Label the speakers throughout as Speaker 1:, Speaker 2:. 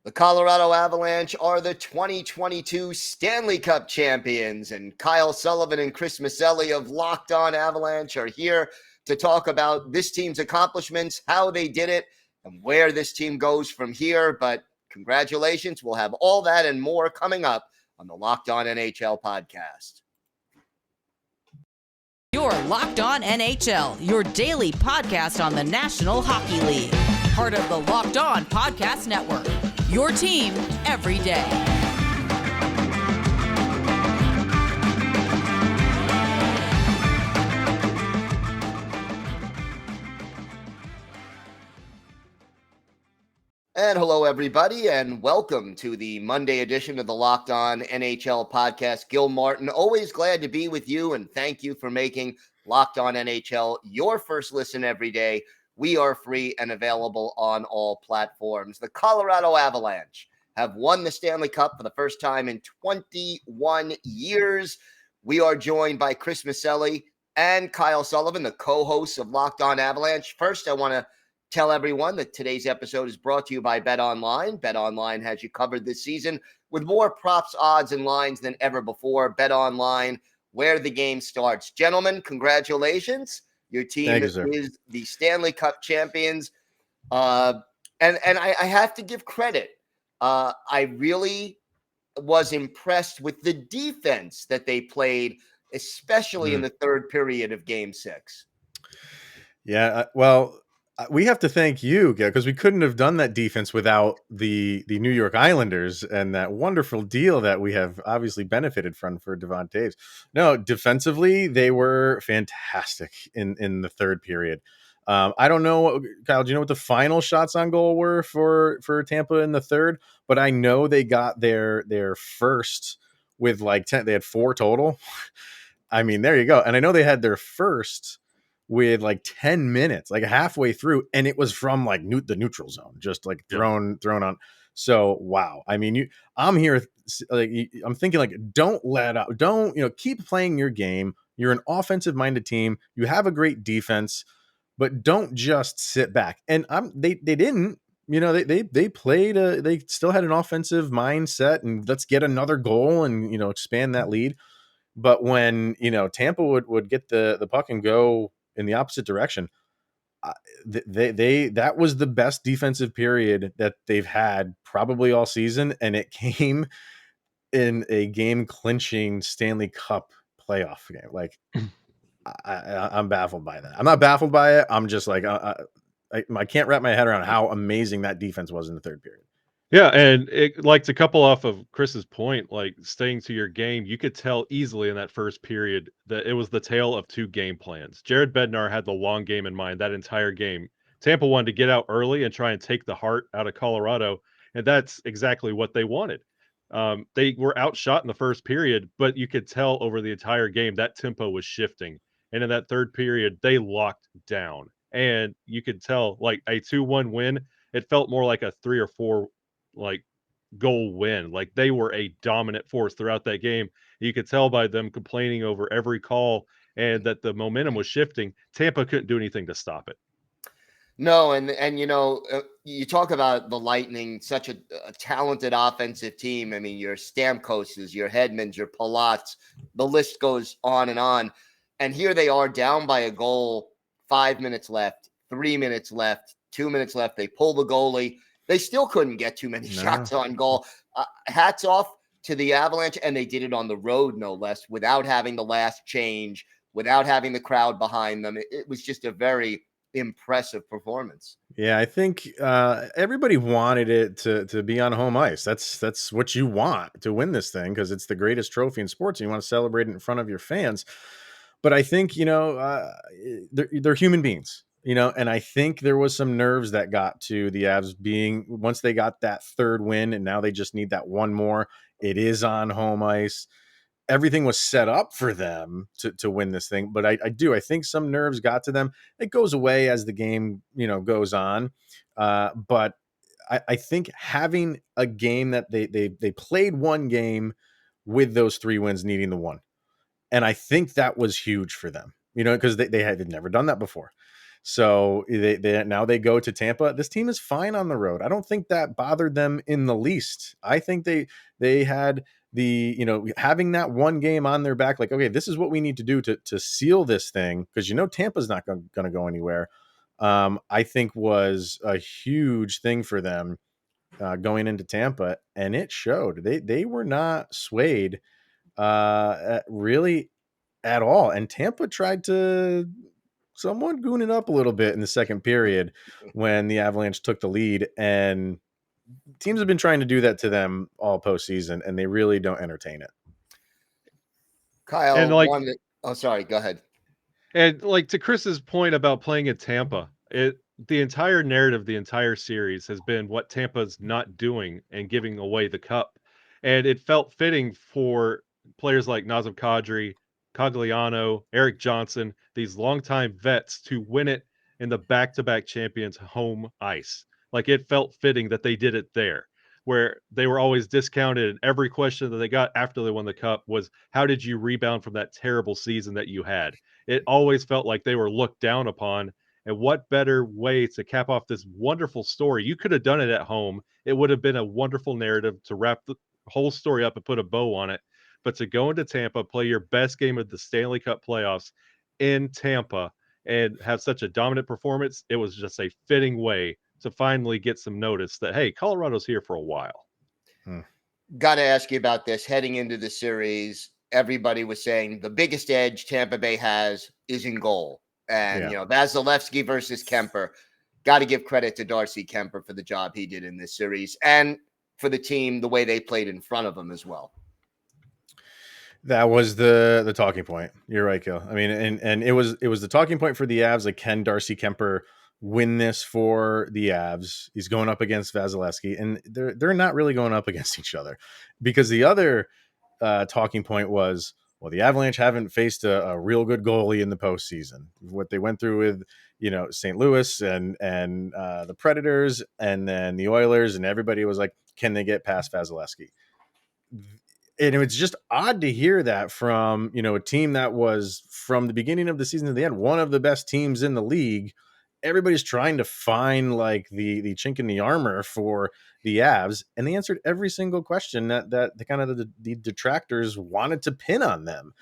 Speaker 1: The Colorado Avalanche are the 2022 Stanley Cup Champions, and Kyle Sullivan and Chris Micieli of Locked On Avalanche are here to talk about this team's accomplishments, how they did it, and where this team goes from here. But congratulations. We'll have all that and more coming up on the Locked On NHL podcast.
Speaker 2: You're Locked On NHL, your daily podcast on the National Hockey League. Part of the Locked On Podcast Network, your team every day.
Speaker 1: And hello, everybody, and welcome to the Monday edition of the Locked On NHL podcast. Gil Martin, always glad to be with you, and thank you for making Locked On NHL your first listen every day. We are free and available on all platforms. The Colorado Avalanche have won the Stanley Cup for the first time in 21 years. We are joined by Chris Micieli and Kyle Sullivan, the co-hosts of Locked On Avalanche. First, I want to tell everyone that today's episode is brought to you by BetOnline. BetOnline has you covered this season with more props, odds, and lines than ever before. BetOnline, where the game starts. Gentlemen, congratulations. Your team is the Stanley Cup champions. And I have to give credit. I really was impressed with the defense that they played, especially in the third period of Game 6.
Speaker 3: Yeah, we have to thank you, because we couldn't have done that defense without the New York Islanders and that wonderful deal that we have obviously benefited from for Devon Toews. No, defensively, they were fantastic in the third period. I don't know, Kyle, do you know what the final shots on goal were for Tampa in the third? But I know they got their first with like 10. They had 4 total. I mean, there you go. And I know they had their first with like 10 minutes, like halfway through, and it was from like the neutral zone, just like thrown on. So wow, I mean, I'm here, like I'm thinking, like, don't let up, don't keep playing your game. You're an offensive minded team. You have a great defense, but don't just sit back. And they didn't. They played. They still had an offensive mindset, and let's get another goal and expand that lead. But when Tampa would get the puck and go in the opposite direction, that was the best defensive period that they've had probably all season, and it came in a game clinching Stanley Cup playoff game. Like, I'm baffled by that. I'm not baffled by it. I'm just like, I can't wrap my head around how amazing that defense was in the third period.
Speaker 4: Yeah, and to couple off of Chris's point, like staying to your game, you could tell easily in that first period that it was the tale of 2 game plans. Jared Bednar had the long game in mind that entire game. Tampa wanted to get out early and try and take the heart out of Colorado, and that's exactly what they wanted. They were outshot in the first period, but you could tell over the entire game that tempo was shifting. And in that third period, they locked down. And you could tell, like, a 2-1 win, it felt more like a 3 or 4 goal win. Like, they were a dominant force throughout that game. You could tell by them complaining over every call and that the momentum was shifting. Tampa couldn't do anything to stop it.
Speaker 1: No, and you talk about the Lightning, such a talented offensive team. I mean, your Stamkoses, your Hedmans, your Palats, the list goes on. And here they are down by a goal, 5 minutes left, 3 minutes left, 2 minutes left. They pull the goalie. They still couldn't get too many shots on goal. Hats off to the Avalanche, and they did it on the road, no less, without having the last change, without having the crowd behind them. It was just a very impressive performance.
Speaker 3: Yeah, I think everybody wanted it to be on home ice. That's what you want to win this thing, because it's the greatest trophy in sports. And you want to celebrate it in front of your fans. But I think they're human beings. And I think there was some nerves that got to the Avs once they got that third win, and now they just need that one more. It is on home ice. Everything was set up for them to win this thing. But I think some nerves got to them. It goes away as the game, goes on. But I think having a game that they played one game with those 3 wins, needing the one. And I think that was huge for them, because they had never done that before. So now they go to Tampa. This team is fine on the road. I don't think that bothered them in the least. I think they had having that one game on their back, like, okay, this is what we need to do to seal this thing, because Tampa's not going to go anywhere. I think was a huge thing for them going into Tampa, and it showed. They were not swayed really at all, and Tampa tried to somewhat goon it up a little bit in the second period when the Avalanche took the lead, and teams have been trying to do that to them all postseason, and they really don't entertain it.
Speaker 1: Kyle,
Speaker 4: and
Speaker 1: oh, sorry, go ahead.
Speaker 4: And like, to Chris's point about playing in Tampa, the entire narrative, the entire series has been what Tampa's not doing and giving away the cup. And it felt fitting for players like Nazem Kadri, Cogliano, Eric Johnson, these longtime vets, to win it in the back-to-back champions home ice. Like, it felt fitting that they did it there, where they were always discounted. And every question that they got after they won the cup was, how did you rebound from that terrible season that you had? It always felt like they were looked down upon. And what better way to cap off this wonderful story? You could have done it at home. It would have been a wonderful narrative to wrap the whole story up and put a bow on it. But to go into Tampa, play your best game of the Stanley Cup playoffs in Tampa, and have such a dominant performance, it was just a fitting way to finally get some notice that, hey, Colorado's here for a while.
Speaker 1: Got to ask you about this. Heading into the series, everybody was saying the biggest edge Tampa Bay has is in goal. And, Vasilevsky versus Kemper. Got to give credit to Darcy Kemper for the job he did in this series, and for the team, the way they played in front of him as well.
Speaker 3: That was the talking point. You're right, Gil. I mean, and it was the talking point for the Avs. Like, can Darcy Kemper win this for the Avs? He's going up against Vasilevsky, and they're not really going up against each other, because the other talking point was, well, the Avalanche haven't faced a real good goalie in the postseason. What they went through with St. Louis and the Predators, and then the Oilers, and everybody was like, can they get past Vasilevsky? And it's just odd to hear that from, a team that was, from the beginning of the season to the end, one of the best teams in the league. Everybody's trying to find like the chink in the armor for the Avs, and they answered every single question that the kind of the detractors wanted to pin on them.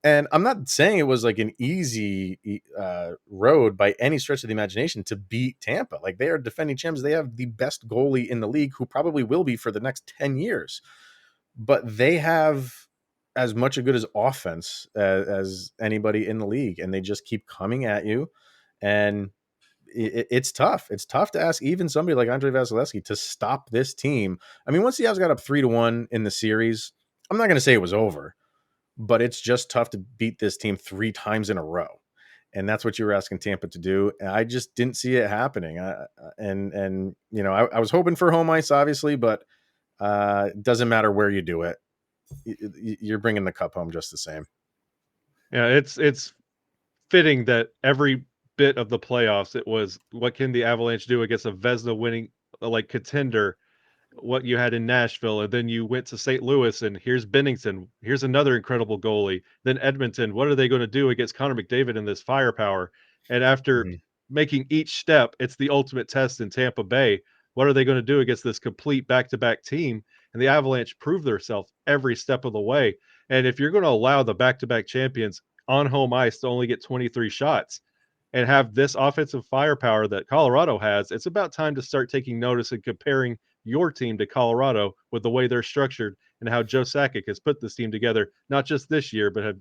Speaker 3: And I'm not saying it was like an easy road by any stretch of the imagination to beat Tampa. Like, they are defending champs. They have the best goalie in the league, who probably will be for the next 10 years. But they have as much a good as offense as anybody in the league, and they just keep coming at you. And it's tough. It's tough to ask even somebody like Andrei Vasilevsky to stop this team. I mean, once the Avs got up 3-1 in the series, I'm not going to say it was over, but it's just tough to beat this team 3 times in a row. And that's what you were asking Tampa to do. And I just didn't see it happening. I was hoping for home ice, obviously, but it doesn't matter where you do it. You're bringing the cup home just the same.
Speaker 4: Yeah, it's fitting that every bit of the playoffs, it was, what can the Avalanche do against a Vezina winning contender, what you had in Nashville, and then you went to St. Louis, and here's Bennington, here's another incredible goalie. Then Edmonton, what are they going to do against Connor McDavid in this firepower? And after making each step, it's the ultimate test in Tampa Bay. What are they going to do against this complete back-to-back team? And the Avalanche proved themselves every step of the way. And if you're going to allow the back-to-back champions on home ice to only get 23 shots and have this offensive firepower that Colorado has, it's about time to start taking notice and comparing your team to Colorado with the way they're structured and how Joe Sakic has put this team together, not just this year, but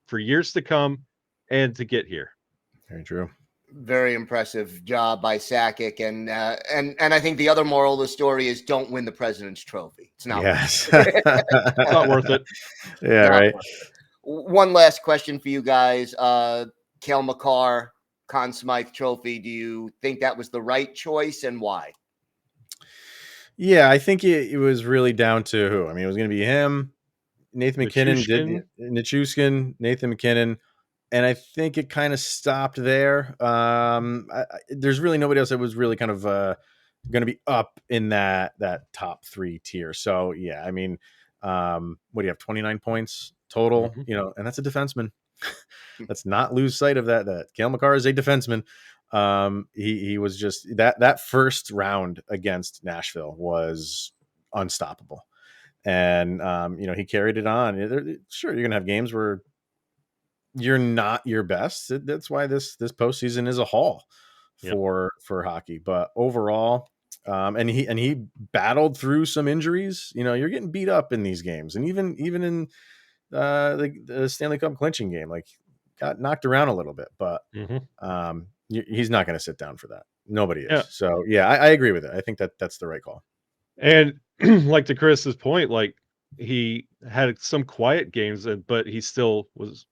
Speaker 4: for years to come and to get here.
Speaker 3: Very true.
Speaker 1: Very impressive job by Sakic, and I think the other moral of the story is, don't win the President's Trophy. It's not
Speaker 3: worth
Speaker 4: it. It's not worth it.
Speaker 3: Yeah, right.
Speaker 1: One last question for you guys. Cale Makar, Conn Smythe Trophy. Do you think that was the right choice, and why?
Speaker 3: Yeah, I think it was really down to who. I mean, it was going to be him, Nathan McKinnon, Nichushkin, Nathan McKinnon. And I think it kind of stopped there. There's really nobody else that was really kind of going to be up in that top 3 tier. So, yeah, I mean, what do you have? 29 points total, and that's a defenseman. Let's not lose sight of that Cale Makar is a defenseman. He was just that first round against Nashville was unstoppable. And he carried it on. Sure, you're gonna have games where you're not your best. That's why this postseason is a haul for hockey. But overall, and he battled through some injuries. You're getting beat up in these games, and even in the Stanley Cup clinching game, like got knocked around a little bit. But he's not going to sit down for that. Nobody is.
Speaker 4: Yeah.
Speaker 3: So yeah, I agree with it. I think that's the right call.
Speaker 4: And like to Chris's point, like he had some quiet games, but he still was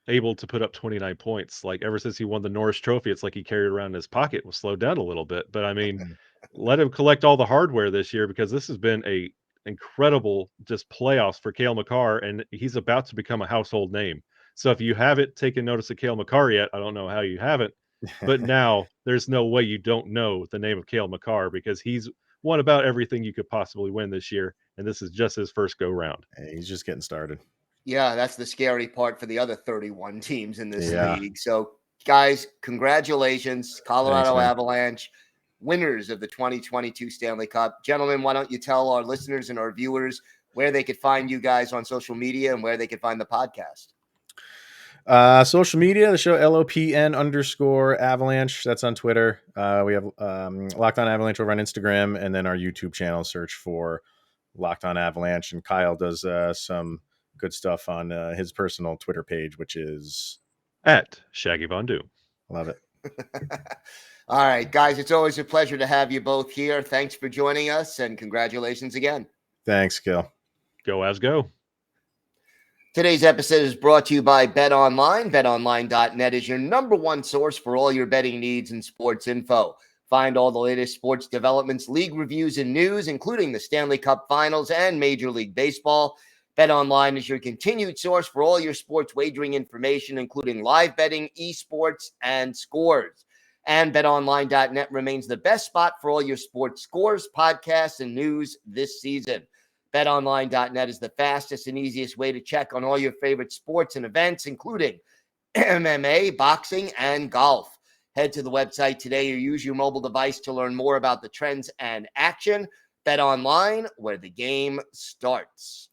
Speaker 4: able to put up 29 points. Like ever since he won the Norris Trophy, it's like he carried around in his pocket, was slowed down a little bit. But I mean, let him collect all the hardware this year, because this has been a incredible just playoffs for Cale Makar, and he's about to become a household name. So if you haven't taken notice of Cale Makar yet, I don't know how you haven't, but now there's no way you don't know the name of Cale Makar, because he's won about everything you could possibly win this year, and this is just his first go round.
Speaker 3: Hey, he's just getting started.
Speaker 1: Yeah, that's the scary part for the other 31 teams in this league. So, guys, congratulations, Colorado Avalanche, winners of the 2022 Stanley Cup. Gentlemen, why don't you tell our listeners and our viewers where they could find you guys on social media and where they could find the podcast?
Speaker 3: Social media, the show LOPN_Avalanche. That's on Twitter. We have Locked On Avalanche over on Instagram, and then our YouTube channel, search for Locked On Avalanche. And Kyle does some good stuff on his personal Twitter page, which is
Speaker 4: at Shaggy Von Doom.
Speaker 3: Love it.
Speaker 1: All right, guys, it's always a pleasure to have you both here. Thanks for joining us, and congratulations again.
Speaker 3: Thanks, Gil.
Speaker 4: Go Avs, go.
Speaker 1: Today's episode is brought to you by BetOnline. BetOnline.net is your number one source for all your betting needs and sports info. Find all the latest sports developments, league reviews, and news, including the Stanley Cup Finals and Major League Baseball. BetOnline is your continued source for all your sports wagering information, including live betting, esports, and scores. And BetOnline.net remains the best spot for all your sports scores, podcasts, and news this season. BetOnline.net is the fastest and easiest way to check on all your favorite sports and events, including MMA, boxing, and golf. Head to the website today or use your mobile device to learn more about the trends and action. BetOnline, where the game starts.